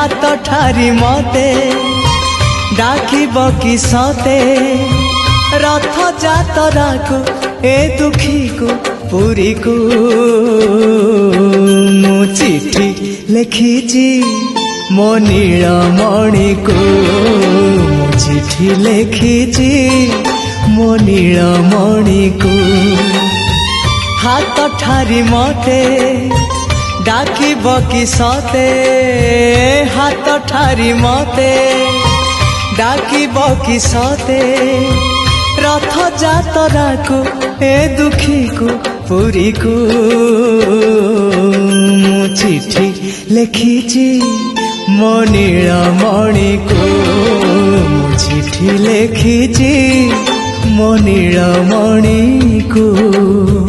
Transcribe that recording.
हाथ ठारी मते डाकिब कि सते रथ जातरा को ए दुखी को पुरी को मु चिठी लिखिची मो नीलमणि को मु चिठी लिखिची मो नीलमणि को हाथ ठारी मते डाकिब कि सते हाथ ठारी मते डाकिब कि सते रथ जातरा को ए दुखी को पुरी को मु चिठी लिखिची मो नीलमणि को मु चिठी लिखिची मो नीलमणि को।